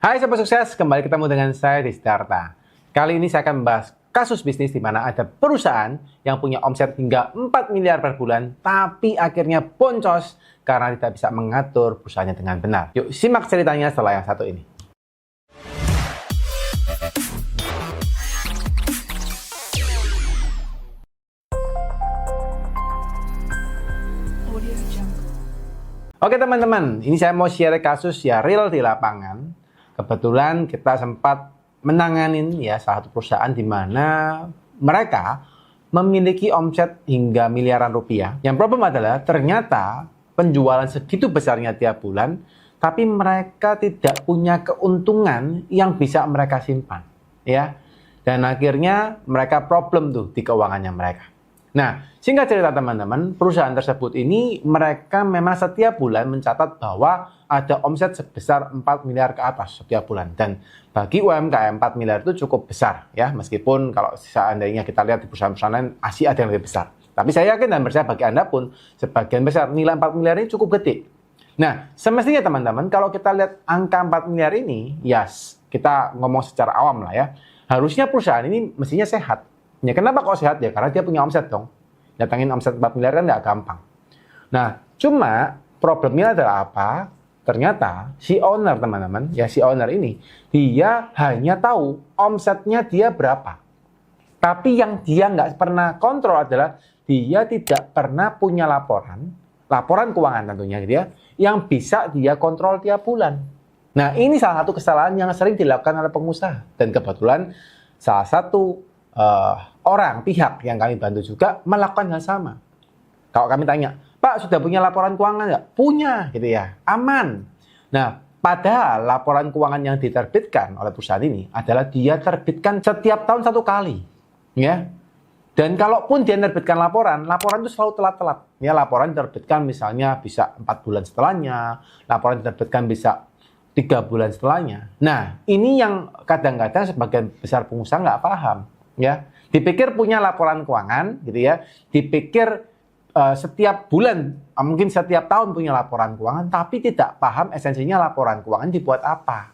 Hai Sobat Sukses, kembali ketemu dengan saya di Siddhartha. Kali ini saya akan membahas kasus bisnis di mana ada perusahaan yang punya omset hingga 4 miliar per bulan, tapi akhirnya boncos karena tidak bisa mengatur perusahaannya dengan benar. Yuk simak ceritanya setelah yang satu ini. Oke teman-teman, ini saya mau share kasus ya real di lapangan. Kebetulan kita sempat menanganin ya salah satu perusahaan di mana mereka memiliki omset hingga miliaran rupiah. Yang problem adalah ternyata penjualan segitu besarnya tiap bulan, tapi mereka tidak punya keuntungan yang bisa mereka simpan, ya. Dan akhirnya mereka problem tuh di keuangannya mereka. Nah, singkat cerita teman-teman, perusahaan tersebut ini mereka memang setiap bulan mencatat bahwa ada omset sebesar 4 miliar ke atas setiap bulan. Dan bagi UMKM 4 miliar itu cukup besar ya, meskipun kalau seandainya kita lihat di perusahaan-perusahaan lain masih ada yang lebih besar. Tapi saya yakin dan percaya bagi Anda pun sebagian besar nilai 4 miliar ini cukup gede. Nah, semestinya teman-teman kalau kita lihat angka 4 miliar ini, yes, kita ngomong secara awam lah ya, harusnya perusahaan ini mestinya sehat. Ya, kenapa kok sehat? Ya karena dia punya omset dong. Datangin omset 4 miliar kan nggak gampang. Nah, cuma problemnya adalah apa? Ternyata si owner teman-teman, ya si owner ini, dia hanya tahu omsetnya dia berapa. Tapi yang dia nggak pernah kontrol adalah dia tidak pernah punya laporan keuangan tentunya gitu ya, yang bisa dia kontrol tiap bulan. Nah, ini salah satu kesalahan yang sering dilakukan oleh pengusaha. Dan kebetulan salah satu pihak yang kami bantu juga melakukan hal sama. Kalau kami tanya, Pak sudah punya laporan keuangan nggak? Punya, gitu ya, aman. Nah, padahal laporan keuangan yang diterbitkan oleh perusahaan ini adalah dia terbitkan setiap tahun 1 kali, ya. Dan kalaupun dia menerbitkan laporan itu selalu telat-telat. Ya, laporan diterbitkan misalnya bisa 4 bulan setelahnya, laporan diterbitkan bisa 3 bulan setelahnya. Nah, ini yang kadang-kadang sebagian besar pengusaha nggak paham. Ya, dipikir punya laporan keuangan, gitu ya. Dipikir setiap bulan, mungkin setiap tahun punya laporan keuangan, tapi tidak paham esensinya laporan keuangan dibuat apa.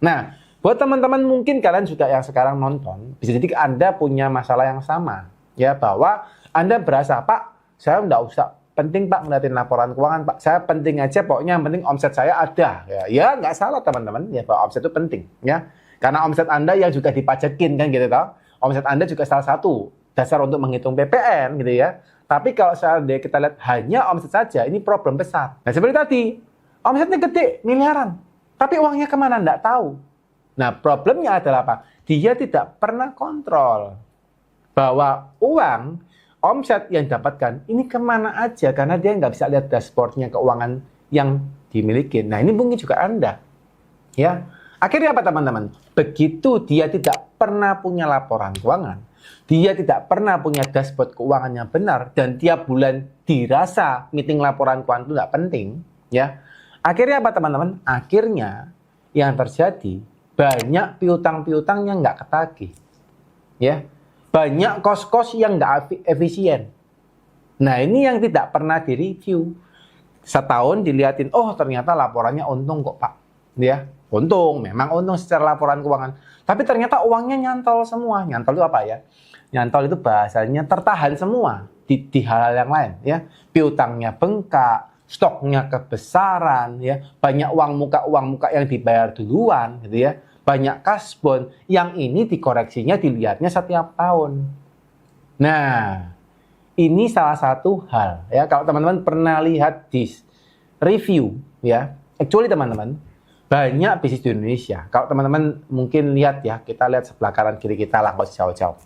Nah, buat teman-teman mungkin kalian juga yang sekarang nonton, bisa jadi Anda punya masalah yang sama, ya bahwa Anda berasa, Pak, saya nggak usah penting Pak ngeliatin laporan keuangan, Pak. Saya penting aja, pokoknya yang penting omset saya ada. Ya nggak salah teman-teman, ya bahwa omset itu penting, ya. Karena omset Anda yang juga dipajakin kan gitu toh. Omset Anda juga salah satu dasar untuk menghitung PPN gitu ya. Tapi kalau seandainya kita lihat hanya omset saja, ini problem besar. Nah seperti tadi, omsetnya gede, miliaran. Tapi uangnya kemana? Nggak tahu. Nah problemnya adalah apa? Dia tidak pernah kontrol bahwa uang, omset yang didapatkan, ini kemana aja. Karena dia nggak bisa lihat dashboardnya keuangan yang dimiliki. Nah ini mungkin juga Anda. Ya. Akhirnya apa teman-teman? Begitu dia tidak pernah punya laporan keuangan, dia tidak pernah punya dashboard keuangan yang benar, dan tiap bulan dirasa meeting laporan keuangan itu tidak penting, ya. Akhirnya apa teman-teman? Akhirnya yang terjadi banyak piutang-piutang yang nggak ketagih, ya. Banyak kos-kos yang nggak efisien. Nah ini yang tidak pernah direview. Setahun dilihatin, oh ternyata laporannya untung kok Pak, ya. Untung, memang untung secara laporan keuangan. Tapi ternyata uangnya nyantol semua. Nyantol itu apa ya? Nyantol itu bahasanya tertahan semua di hal-hal yang lain. Ya, piutangnya bengkak, stoknya kebesaran, ya, banyak uang muka yang dibayar duluan, gitu ya, banyak kasbon. Yang ini dikoreksinya dilihatnya setiap tahun. Nah, ini salah satu hal. Ya, kalau teman-teman pernah lihat di review, ya, actually teman-teman. Banyak bisnis di Indonesia. Kalau teman-teman mungkin lihat ya, kita lihat sebelah kanan kiri kita lah, nggak jauh-jauh.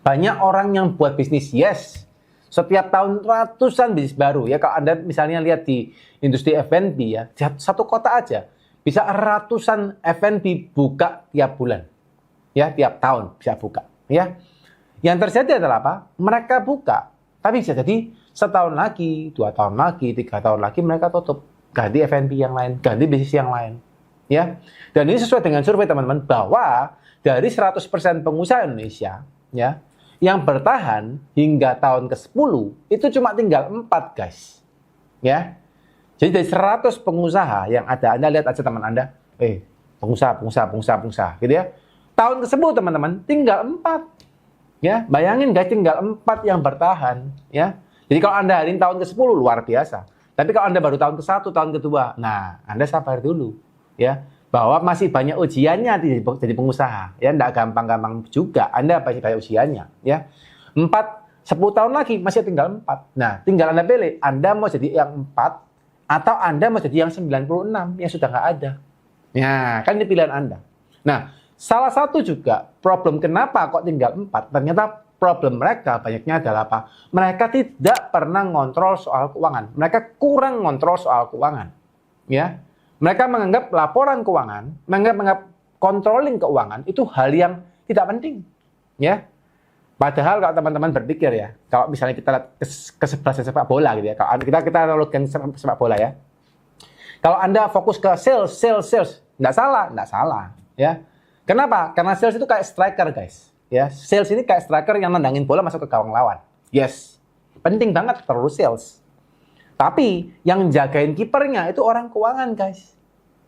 Banyak orang yang buat bisnis, yes. Setiap tahun ratusan bisnis baru. Ya, kalau Anda misalnya lihat di industri F&B ya, satu kota aja bisa ratusan F&B buka tiap bulan. Ya, tiap tahun bisa buka. Ya, yang terjadi adalah apa? Mereka buka, tapi bisa jadi setahun lagi, 2 tahun lagi, 3 tahun lagi mereka tutup. Ganti F&B yang lain, ganti bisnis yang lain. Ya. Dan ini sesuai dengan survei teman-teman bahwa dari 100% pengusaha Indonesia, ya, yang bertahan hingga tahun ke-10 itu cuma tinggal 4, guys. Ya. Jadi dari 100 pengusaha yang ada, Anda lihat aja teman Anda, pengusaha, gitu ya. Tahun ke-10 teman-teman, tinggal 4. Ya, bayangin guys, tinggal 4 yang bertahan, ya. Jadi kalau Anda hari ini tahun ke-10 luar biasa. Tapi kalau Anda baru tahun ke-1, tahun ke-2, nah, Anda sabar dulu, ya. Bahwa masih banyak ujiannya jadi pengusaha, ya. Nggak gampang-gampang juga, Anda masih banyak ujiannya, ya. 10 tahun lagi masih tinggal 4. Nah, tinggal Anda pilih, Anda mau jadi yang 4 atau Anda mau jadi yang 96 yang sudah nggak ada. Ya, kan ini pilihan Anda. Nah, salah satu juga problem kenapa kok tinggal 4, ternyata problem mereka banyaknya adalah apa? Mereka tidak pernah ngontrol soal keuangan. Mereka kurang ngontrol soal keuangan. Ya. Mereka menganggap laporan keuangan, menganggap controlling keuangan itu hal yang tidak penting. Ya. Padahal kalau teman-teman berpikir ya, kalau misalnya kita lihat kesebelasan sepak bola gitu ya, kalau kita analogikan sepak bola ya. Kalau Anda fokus ke sales, nggak salah, ya. Kenapa? Karena sales itu kayak striker, guys. Ya, sales ini kayak striker yang nendangin bola masuk ke gawang lawan. Yes, penting banget perlu sales. Tapi yang jagain kipernya itu orang keuangan, guys.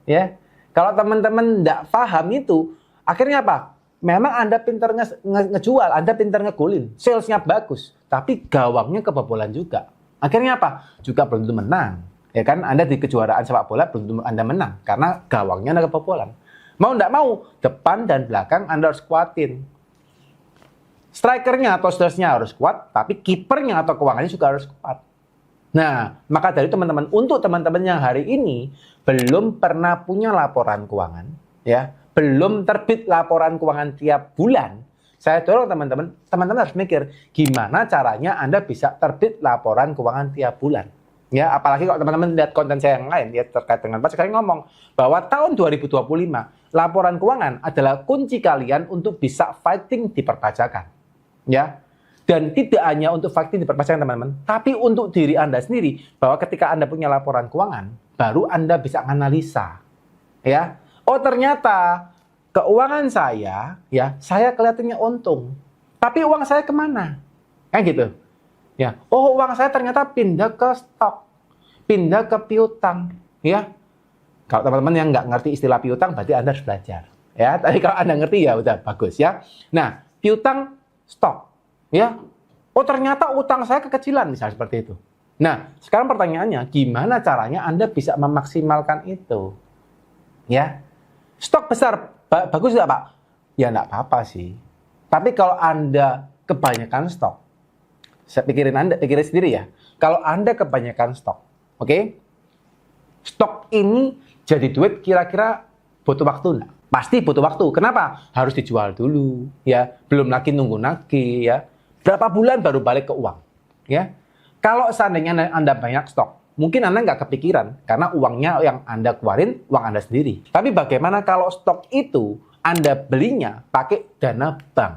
Ya, kalau teman-teman nggak paham itu, akhirnya apa? Memang Anda pintar ngejual, Anda pintar ngegolin, salesnya bagus, tapi gawangnya kebobolan juga. Akhirnya apa? Juga belum tentu menang. Ya kan, Anda di kejuaraan sepak bola belum tentu Anda menang, karena gawangnya Anda kebobolan. Mau nggak mau, depan dan belakang Anda harus kuatin. Strikernya atau salesnya harus kuat, tapi kipernya atau keuangannya juga harus kuat. Nah, maka dari teman-teman, untuk teman-teman yang hari ini belum pernah punya laporan keuangan, ya, belum terbit laporan keuangan tiap bulan, saya dorong teman-teman harus mikir gimana caranya Anda bisa terbit laporan keuangan tiap bulan. Ya, apalagi kalau teman-teman lihat konten saya yang lain ya terkait dengan Pak sekali ngomong bahwa tahun 2025 laporan keuangan adalah kunci kalian untuk bisa fighting di perpajakan. Ya. Dan tidak hanya untuk fighting di perpajakan teman-teman, tapi untuk diri Anda sendiri bahwa ketika Anda punya laporan keuangan, baru Anda bisa analisa. Ya. Oh, ternyata keuangan saya, ya, saya kelihatannya untung. Tapi uang saya kemana? Kan gitu. Ya. Oh, uang saya ternyata pindah ke stok, pindah ke piutang. Ya. Kalau teman-teman yang nggak ngerti istilah piutang, berarti Anda harus belajar. Ya. Tapi kalau Anda ngerti, ya udah bagus ya. Nah, piutang, stok. Ya. Oh, ternyata utang saya kekecilan, misalnya seperti itu. Nah, sekarang pertanyaannya, gimana caranya Anda bisa memaksimalkan itu? Ya. Stok besar, bagus nggak Pak? Ya nggak apa-apa sih. Tapi kalau Anda kebanyakan stok, saya pikirin sendiri ya. Kalau Anda kebanyakan stok, oke? Stok ini jadi duit kira-kira butuh waktu nggak? Pasti butuh waktu. Kenapa? Harus dijual dulu, ya. Belum lagi nunggu nagih, ya. Berapa bulan baru balik ke uang, ya. Kalau seandainya Anda banyak stok, mungkin Anda nggak kepikiran karena uangnya yang Anda keluarin uang Anda sendiri. Tapi bagaimana kalau stok itu Anda belinya pakai dana bank?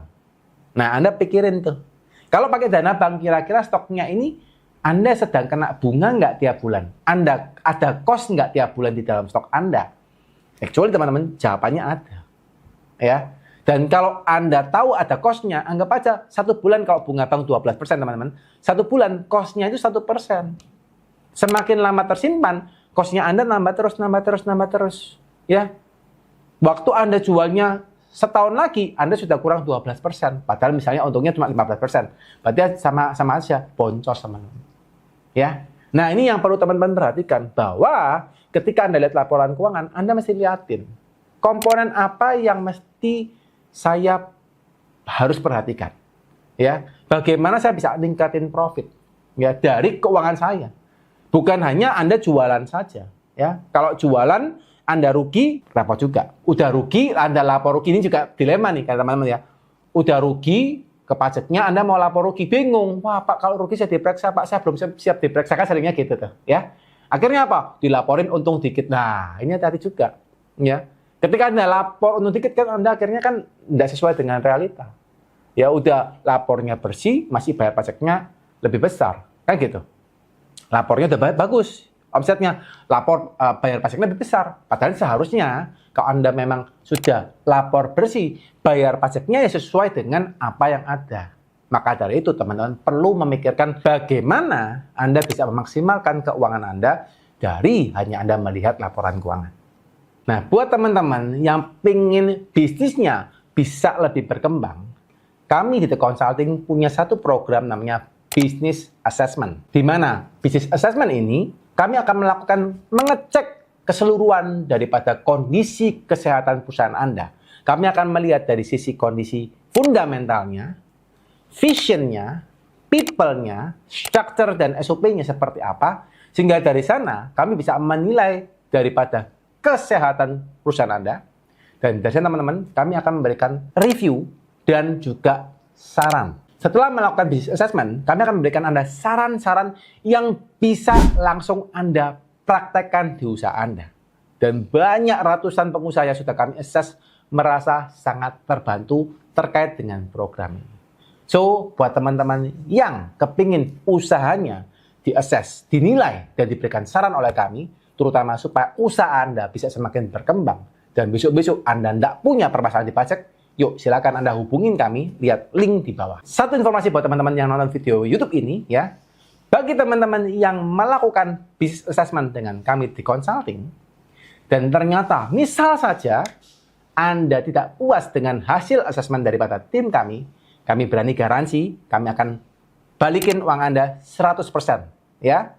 Nah, Anda pikirin tuh. Kalau pakai dana bank, kira-kira stoknya ini Anda sedang kena bunga nggak tiap bulan? Anda ada cost nggak tiap bulan di dalam stok Anda? Actually teman-teman, jawabannya ada. Ya. Dan kalau Anda tahu ada cost-nya, anggap aja 1 bulan kalau bunga bank 12% teman-teman. 1 bulan cost-nya itu 1%. Semakin lama tersimpan, cost-nya Anda nambah terus. Ya. Waktu Anda jualnya setahun lagi, Anda sudah kurang 12%. Padahal misalnya untungnya cuma 15%. Berarti sama aja, boncos teman-teman. Ya. Nah, ini yang perlu teman-teman perhatikan. Bahwa ketika Anda lihat laporan keuangan, Anda mesti lihatin. Komponen apa yang mesti saya harus perhatikan. Ya. Bagaimana saya bisa meningkatin profit. Ya, dari keuangan saya. Bukan hanya Anda jualan saja. Ya. Kalau jualan, Anda rugi, repot juga. Udah rugi, Anda lapor rugi. Ini juga dilema nih, teman-teman ya. Udah rugi, ke pajaknya Anda mau lapor rugi. Bingung. Wah, Pak, kalau rugi saya diperiksa, Pak. Saya belum siap diperiksa. Kan seringnya gitu tuh. Ya. Akhirnya apa? Dilaporin untung dikit. Nah, ini hati-hati juga. Ya. Ketika Anda lapor untung dikit, kan Anda akhirnya kan tidak sesuai dengan realita. Ya udah, lapornya bersih, masih bayar pajaknya lebih besar. Kan gitu. Lapornya udah bagus. Omsetnya, lapor bayar pajaknya lebih besar. Padahal seharusnya kalau Anda memang sudah lapor bersih, bayar pajaknya ya sesuai dengan apa yang ada. Maka dari itu teman-teman perlu memikirkan bagaimana Anda bisa memaksimalkan keuangan Anda dari hanya Anda melihat laporan keuangan. Nah, buat teman-teman yang pengen bisnisnya bisa lebih berkembang, kami di The Consulting punya satu program namanya Business Assessment. Di mana Business Assessment ini, kami akan melakukan mengecek keseluruhan daripada kondisi kesehatan perusahaan Anda. Kami akan melihat dari sisi kondisi fundamentalnya, visionnya, people-nya, structure dan SOP-nya seperti apa, sehingga dari sana kami bisa menilai daripada kesehatan perusahaan Anda. Dan dari sana teman-teman, kami akan memberikan review dan juga saran. Setelah melakukan business assessment, kami akan memberikan Anda saran-saran yang bisa langsung Anda praktekkan di usaha Anda. Dan banyak ratusan pengusaha yang sudah kami assess merasa sangat terbantu terkait dengan program ini. So, buat teman-teman yang kepingin usahanya di-assess, dinilai, dan diberikan saran oleh kami, terutama supaya usaha Anda bisa semakin berkembang, dan besok-besok Anda tidak punya permasalahan di pajak, yuk silakan Anda hubungin kami, lihat link di bawah. Satu informasi buat teman-teman yang nonton video YouTube ini, ya, bagi teman-teman yang melakukan business assessment dengan kami di consulting, dan ternyata misal saja Anda tidak puas dengan hasil assessment daripada tim kami berani garansi, kami akan balikin uang Anda 100%, ya.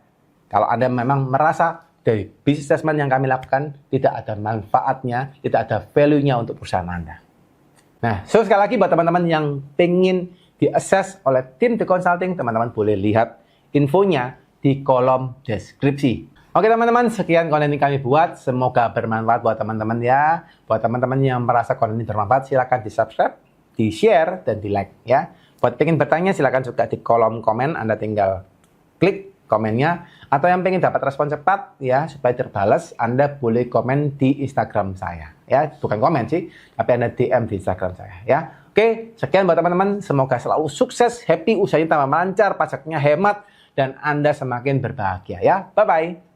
Kalau Anda memang merasa dari business assessment yang kami lakukan tidak ada manfaatnya, tidak ada value-nya untuk perusahaan Anda. Nah, so sekali lagi buat teman-teman yang pengen di-assess oleh tim The Consulting, teman-teman boleh lihat infonya di kolom deskripsi. Oke teman-teman, sekian konten yang kami buat. Semoga bermanfaat buat teman-teman ya. Buat teman-teman yang merasa konten ini bermanfaat, silakan di-subscribe, di-share, dan di-like ya. Buat pengen bertanya, silakan juga di kolom komen. Anda tinggal klik komennya, atau yang pengen dapat respon cepat ya supaya terbalas, Anda boleh komen di Instagram saya ya, bukan komen sih, tapi Anda DM di Instagram saya ya. Oke, sekian buat teman-teman, semoga selalu sukses, happy, usahanya tambah lancar, pajaknya hemat, dan Anda semakin berbahagia ya. Bye bye.